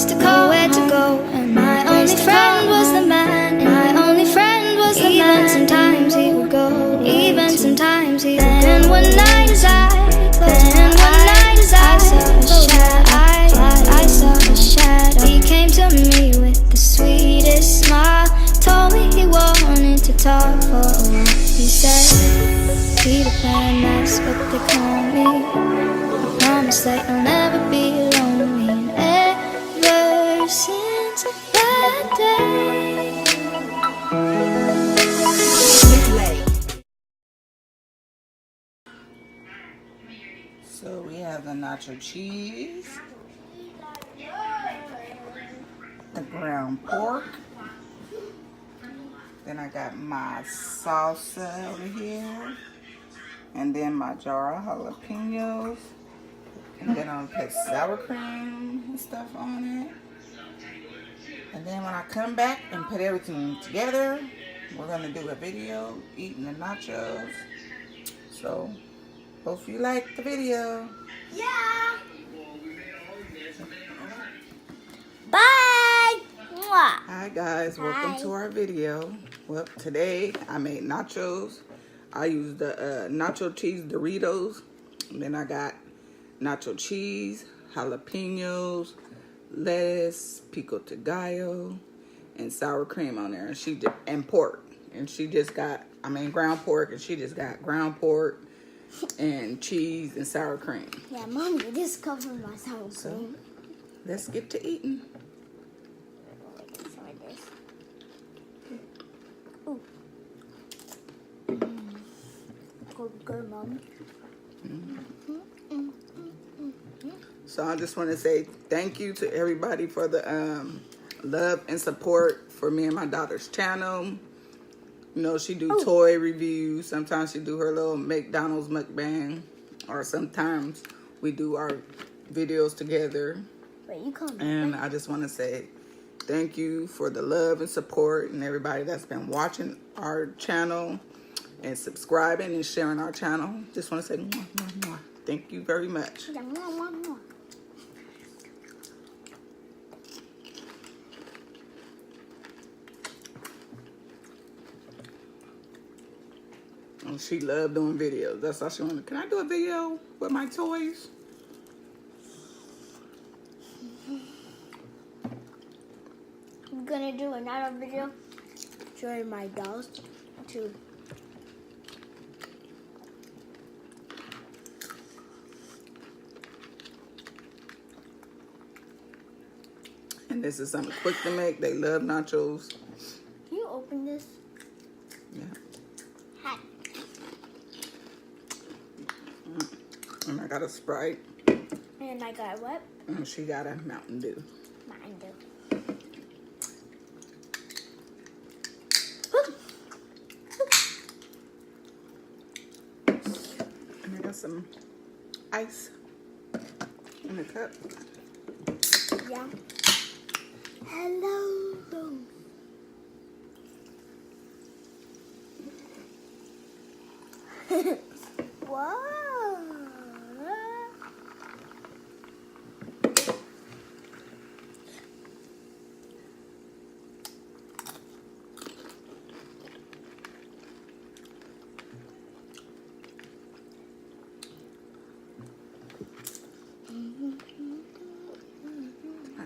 names to call, where to go, and my only friend was the man, and my only friend was the man. Even sometimes he would go, even sometimes he would go. Then one night as I saw a shadow. He came to me with the sweetest smile, told me he wanted to talk for a while. He said, Peter Pan, that's what they call me. I promise that you'll never be lonely. And ever since that day, so we have the nacho cheese, the ground pork, then I got my salsa over here, and then my jar of jalapeños, and then I'll put sour cream and stuff on it. And then when I come back and put everything together, we're gonna do a video eating the nachos. So hope you like the video. yeah. Bye. Mwah. Hi guys, welcome to our video. Well, today I made nachos. I used the nacho cheese Doritos. And then I got nacho cheese, jalapeños, lettuce, pico de gallo, and sour cream on there. And pork. And she just got, ground pork, and she just got ground pork and cheese and sour cream. Yeah, Mom, you just covered my sour cream. So, let's get to eating. Good, Mom. So I just want to say thank you to everybody for the love and support for me and my daughter's channel. You know, she do toy reviews. Sometimes she do her little McDonald's mukbang, or sometimes we do our videos together. Wait, you come. And I just want to say thank you for the love and support, and everybody that's been watching our channel and subscribing and sharing our channel. Just want to say mwah, mwah, mwah. Thank you very much. And she loved doing videos. That's all she wanted. Can I do a video with my toys? I'm gonna do another video showing my dolls too. And this is something quick to make. They love nachos. Can you open this? Yeah. Hi. And I got a Sprite. And I got what? And she got a Mountain Dew. Mountain Dew. And I got some ice in the cup. Yeah. Hello. Whoa.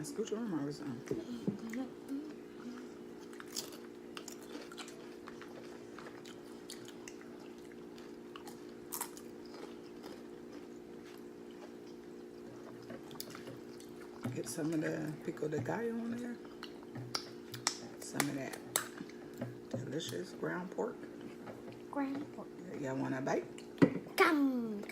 Scoot your arm over some. Get some of the pico de gallo on there. Some of that delicious ground pork. Ground pork. Y'all want a bite? Come.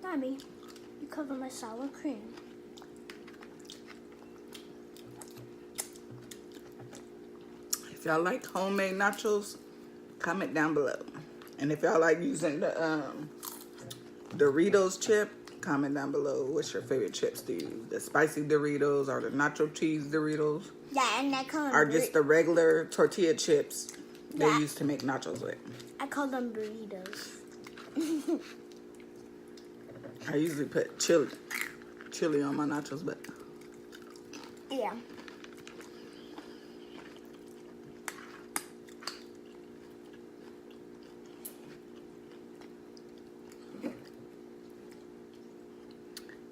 Mommy, you cover my sour cream. If y'all like homemade nachos, comment down below. And if y'all like using the Doritos chip, Comment down below what's your favorite chips to use. The spicy Doritos or the nacho cheese Doritos. Yeah, and I call them or just the regular tortilla chips they Yeah. used to make nachos with. I call them burritos. I usually put chili on my nachos, but Yeah.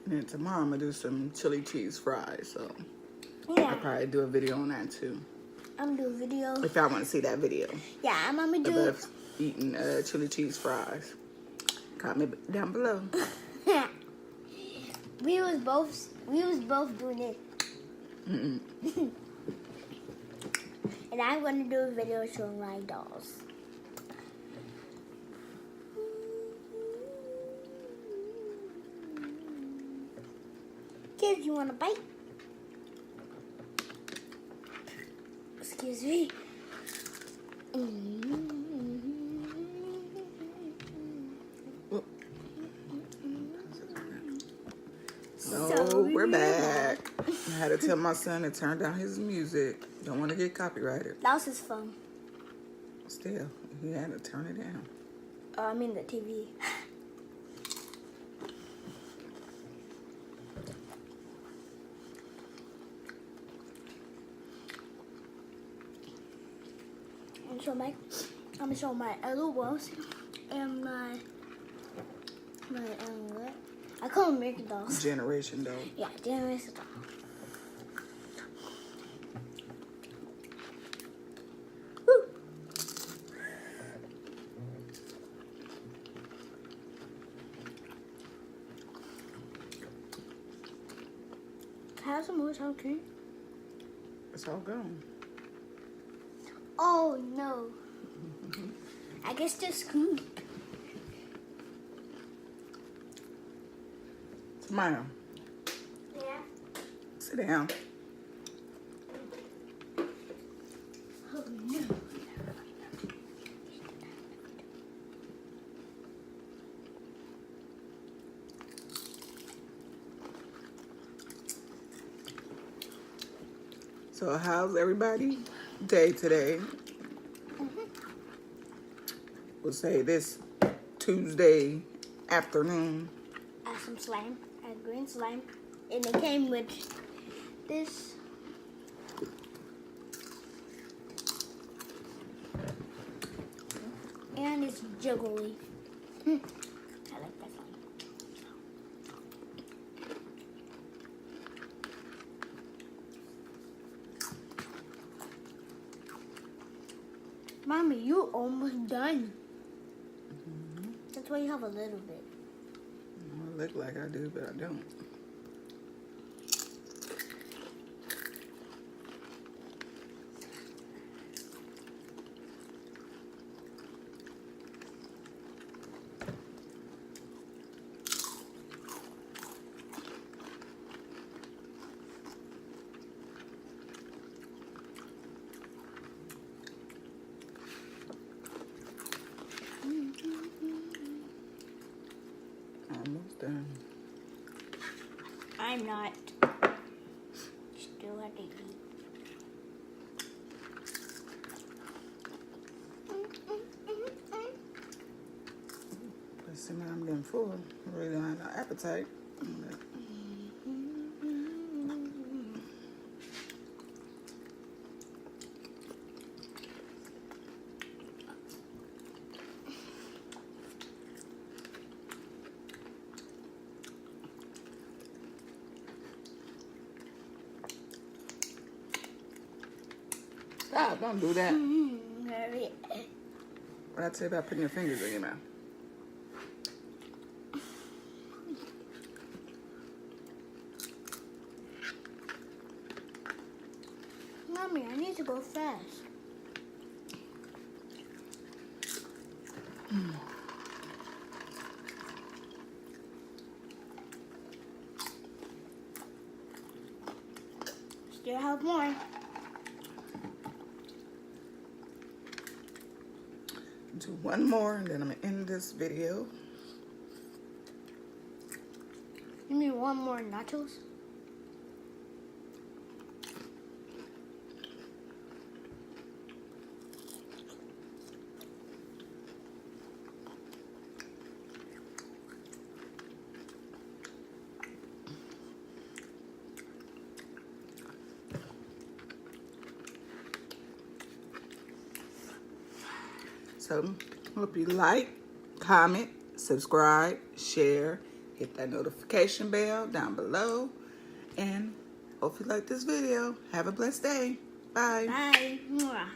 and then tomorrow I'm gonna do some chili cheese fries. So I'll Yeah. probably do a video on that too. I'm gonna do a video. If y'all want to see that video Yeah, I'm gonna of do. us eating chili cheese fries, comment down below. We was both doing it. And I'm gonna do a video showing my dolls. Kids, you want a bite? Excuse me. So we're back. I had to tell my son to turn down his music. Don't want to get copyrighted. That was his phone. Still, he had to turn it down. I mean the TV. I'm gonna show my elbows and my what? I call them American dolls. Generation though. Yeah, generation doll. Woo! Can I have some more sour cream? It's all gone. Oh no. I guess just scoop. Smile. Yeah. Sit down. Oh no. So how's everybody day today? We'll say this Tuesday afternoon. I have some slime. I have green slime. And it came with this. And it's jiggly. I like that slime. Mommy, you almost done. That's why you have a little bit. I look like I do, but I don't. Almost done. I'm not. Still have to eat. Let's see, now I'm getting full. I really don't have no appetite. Stop, don't do that. What I tell you about putting your fingers in your mouth? Mommy, I need to go fast. Still have more. Do one more and then I'm gonna end this video. Give me one more nachos. So, hope you like, comment, subscribe, share, hit that notification bell down below, and hope you like this video. Have a blessed day. Bye. Bye. Mwah.